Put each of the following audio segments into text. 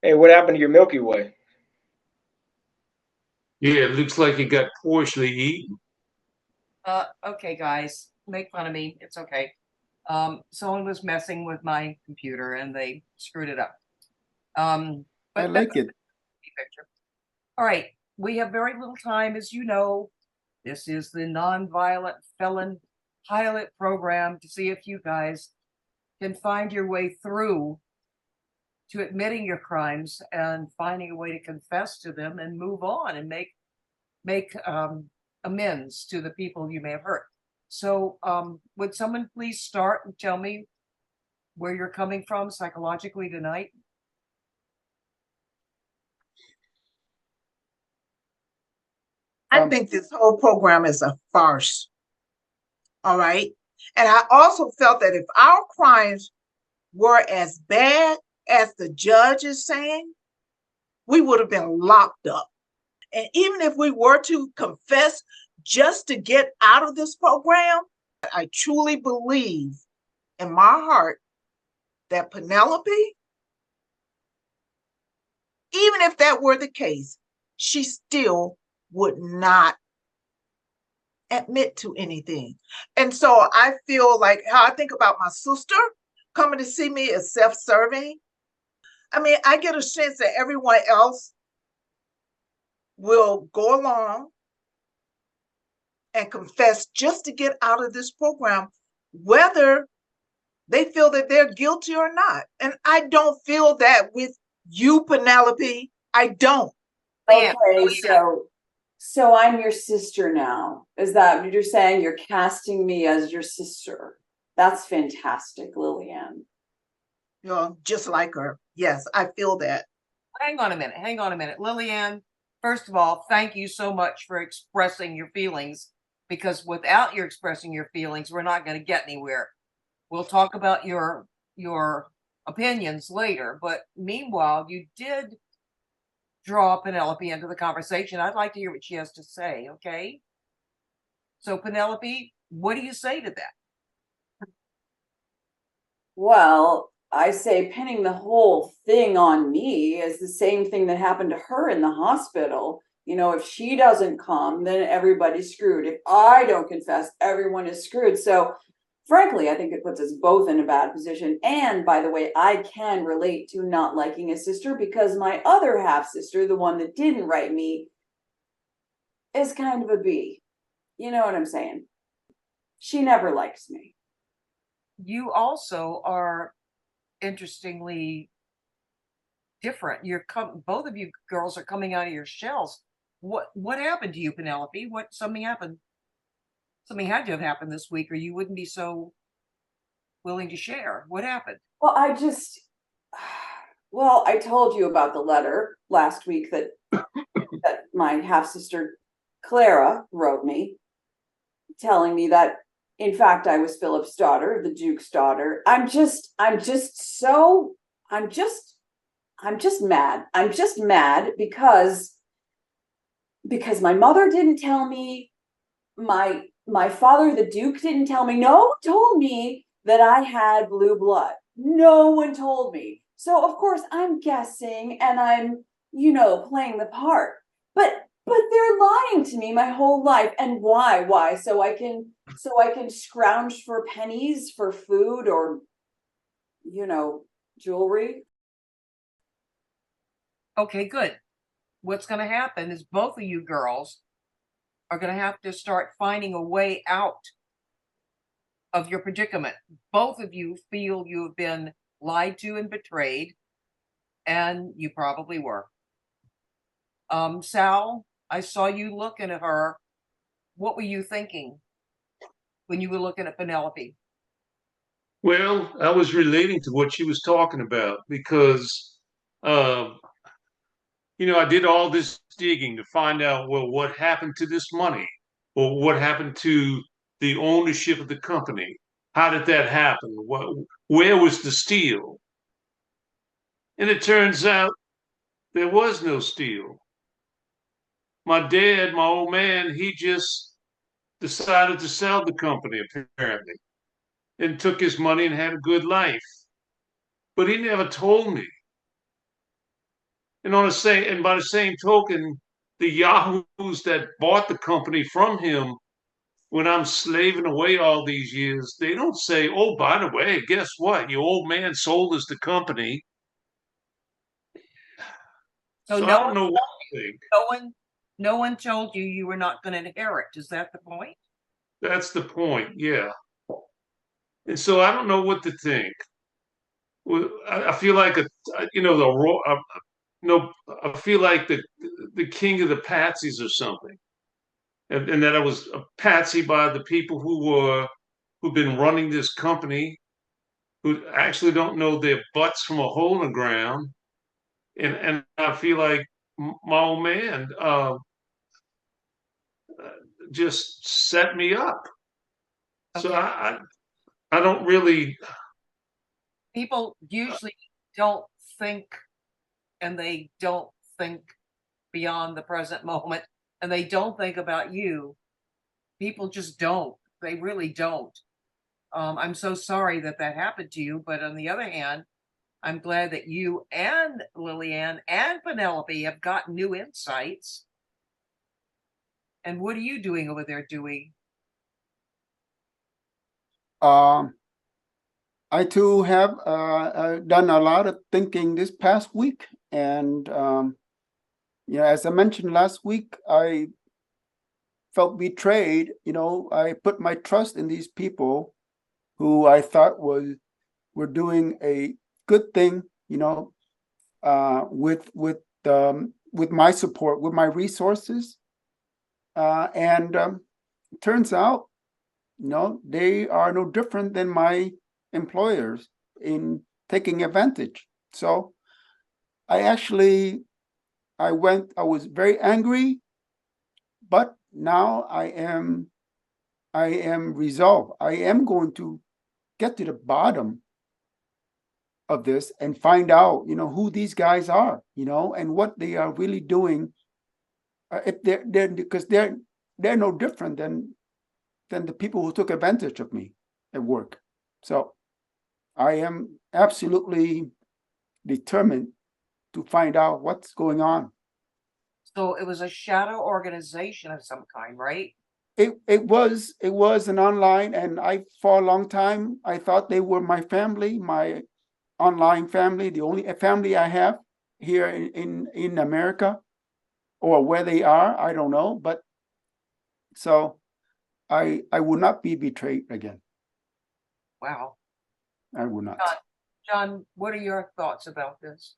Hey, what happened to your Milky Way? Yeah, it looks like it got partially eaten. Okay, guys, make fun of me. It's okay. Someone was messing with my computer and they screwed it up. I But that's like it. the picture. All right, we have very little time, as you know. This is the nonviolent felon pilot program to see if you guys can find your way through to admitting your crimes and finding a way to confess to them and move on and make amends to the people you may have hurt. So, would someone please start and tell me where you're coming from psychologically tonight? I Um, think this whole program is a farce. All right. And I also felt that if our crimes were as bad as the judge is saying, we would have been locked up. And even if we were to confess just to get out of this program, I truly believe in my heart that Penelope, even if that were the case, she still would not admit to anything. And so I feel like how I think about my sister coming to see me is self serving. I mean, I get a sense that everyone else will go along and confess just to get out of this program, whether they feel that they're guilty or not. And I don't feel that with you, Penelope. I don't. Leanne, Okay, Leanne, so I'm your sister now. Is that what you're saying? You're casting me as your sister. That's fantastic, Lillian. You know, just like her. Yes, I feel that. hang on a minute. Hang on a minute. Lillian, first of all, thank you so much for expressing your feelings because without you expressing your feelings, we're not going to get anywhere. We'll talk about your opinions later, but meanwhile, you did draw Penelope into the conversation. I'd like to hear what she has to say, okay? So, Penelope, what do you say to that? Well, I say pinning the whole thing on me is the same thing that happened to her in the hospital. You know, if she doesn't come, then everybody's screwed. If I don't confess, everyone is screwed. So, frankly, I think it puts us both in a bad position. And by the way, I can relate to not liking a sister because my other half sister, the one that didn't write me, is kind of a B. You know what I'm saying? She never likes me. You also are interestingly different. Both of you girls are coming out of your shells. What happened to you, Penelope? Something happened? Something had to have happened this week, or you wouldn't be so willing to share. What happened? Well, well, I told you about the letter last week that my half sister Clara wrote me, telling me that in fact I was Philip's daughter, the Duke's daughter. I'm just mad. I'm just mad because my mother didn't tell me, my father, the Duke, didn't tell me. No one told me that I had blue blood. No one told me. So of course I'm guessing and I'm, playing the part. But they're lying to me my whole life. And why? Why? So I can scrounge for pennies for food or, jewelry. Okay, good. What's going to happen is both of you girls are going to have to start finding a way out of your predicament. Both of you feel you have been lied to and betrayed, and you probably were. Sal, I saw you looking at her. What were you thinking when you were looking at Penelope? Well, I was relating to what she was talking about because, uh, I did all this digging to find out, well, what happened to this money or what happened to the ownership of the company? How did that happen? Where was the steal? And it turns out there was no steal. My dad, my old man, he just decided to sell the company apparently and took his money and had a good life. But he never told me. And by the same token, the yahoos that bought the company from him, when I'm slaving away all these years, they don't say, "Oh, by the way, guess what? Your old man sold us the company." So So I don't know what to think. no one, no one told you you were not going to inherit. Is that the point? That's the point. Yeah. And so I don't know what to think. Well, I feel like no, I feel like the king of the patsies or something, and that I was a patsy by the people who've been running this company, who actually don't know their butts from a hole in the ground, and I feel like my old man just set me up. So Okay. I don't really. People usually don't think, and they don't think beyond the present moment, and they don't think about you. People just don't. They really don't. I'm so sorry that that happened to you, but on the other hand, I'm glad that you and Lillian and Penelope have got new insights. And what are you doing over there, Dewey? Um, I too have done a lot of thinking this past week, and as I mentioned last week, I felt betrayed. I put my trust in these people who I thought were doing a good thing. With my support, with my resources, and turns out, they are no different than my employers in taking advantage. So I was very angry, but now I am resolved. I am going to get to the bottom of this and find out, who these guys are, and what they are really doing. If they're because they're no different than the people who took advantage of me at work. So I am absolutely determined to find out what's going on. So it was a shadow organization of some kind, right? It was an online, and for a long time I thought they were my family, my online family, the only family I have here in America, or where they are, I don't know. But so I will not be betrayed again. Wow. I will not. John, what are your thoughts about this?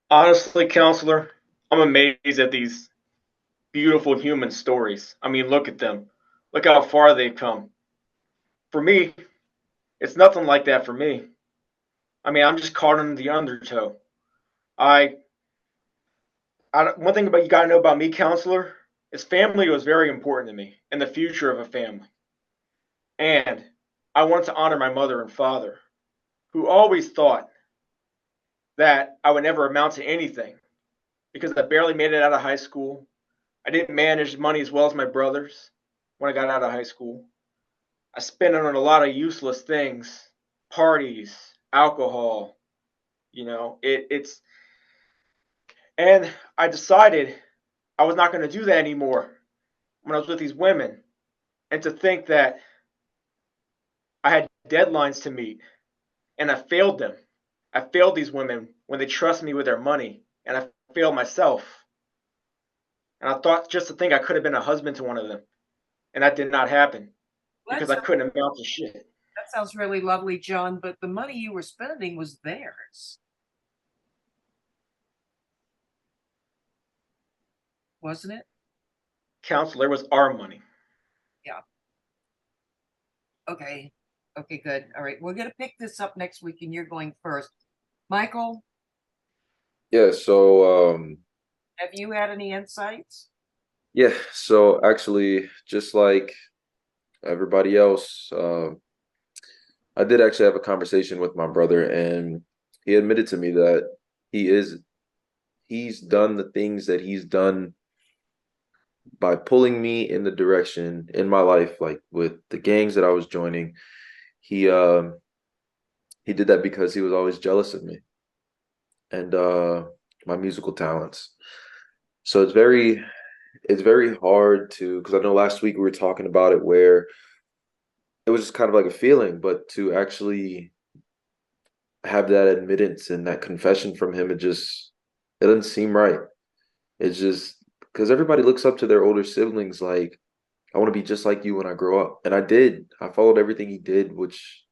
Honestly, counselor, I'm amazed at these beautiful human stories. I mean, look at them. Look how far they've come. For me, it's nothing like that for me. I mean, I'm just caught in the undertow. I, one thing about you got to know about me, counselor, is family was very important to me and the future of a family. And I want to honor my mother and father, who always thought that I would never amount to anything because I barely made it out of high school. I didn't manage money as well as my brothers when I got out of high school. I spent it on a lot of useless things, parties, alcohol. It's and I decided I was not going to do that anymore when I was with these women, and to think that I had deadlines to meet and I failed them. I failed these women when they trusted me with their money, and I failed myself. And I thought just to think I could have been a husband to one of them, and that did not happen because I couldn't amount to shit. That sounds really lovely, John, but the money you were spending was theirs. Wasn't it? Counselor, it was our money. Yeah. Okay. Okay, good. All right. We're going to pick this up next week, and you're going first. Michael, Yeah, so have you had any insights? yeah, so actually just like everybody else, I did actually have a conversation with my brother, and he admitted to me that he's done the things that he's done by pulling me in the direction in my life, like with the gangs that I was joining. He he did that because he was always jealous of me. and my musical talents. So it's very hard to, because I know last week we were talking about it where it was just kind of like a feeling, but to actually have that admittance and that confession from him, it doesn't seem right. It's just because everybody looks up to their older siblings like, I want to be just like you when I grow up. And I did. I followed everything he did, which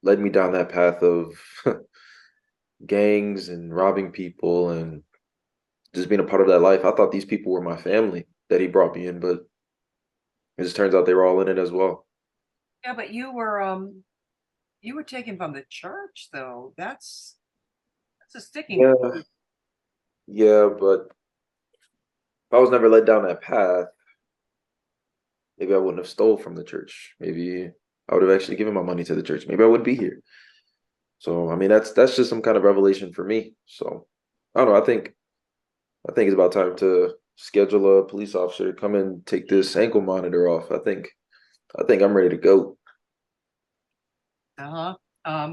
led me down that path of gangs and robbing people and just being a part of that life. I thought these people were my family that he brought me in, but it just turns out they were all in it as well. Yeah, but you were taken from the church though. That's a sticking Yeah, point. yeah, but if I was never led down that path, maybe I wouldn't have stole from the church. Maybe I would have actually given my money to the church. Maybe I would be here. So I mean, that's just some kind of revelation for me. So I don't know. I think it's about time to schedule a police officer to come and take this ankle monitor off. I think I'm ready to go. Uh-huh.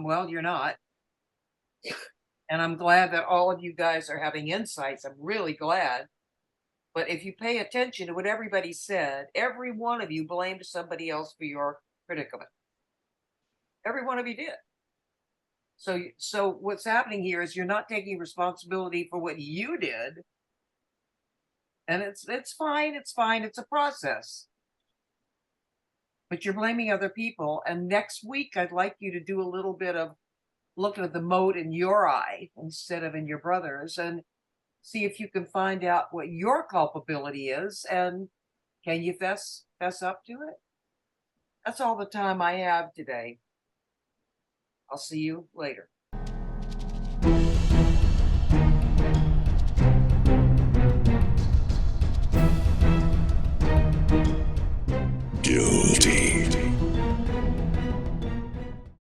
Well, you're not. And I'm glad that all of you guys are having insights. I'm really glad. But if you pay attention to what everybody said, every one of you blamed somebody else for your predicament. Every one of you did. So what's happening here is you're not taking responsibility for what you did. And it's fine, it's fine, it's a process. But you're blaming other people. And next week I'd like you to do a little bit of looking at the mote in your eye instead of in your brother's, and see if you can find out what your culpability is, and can you fess up to it. That's all the time I have today. I'll see you later.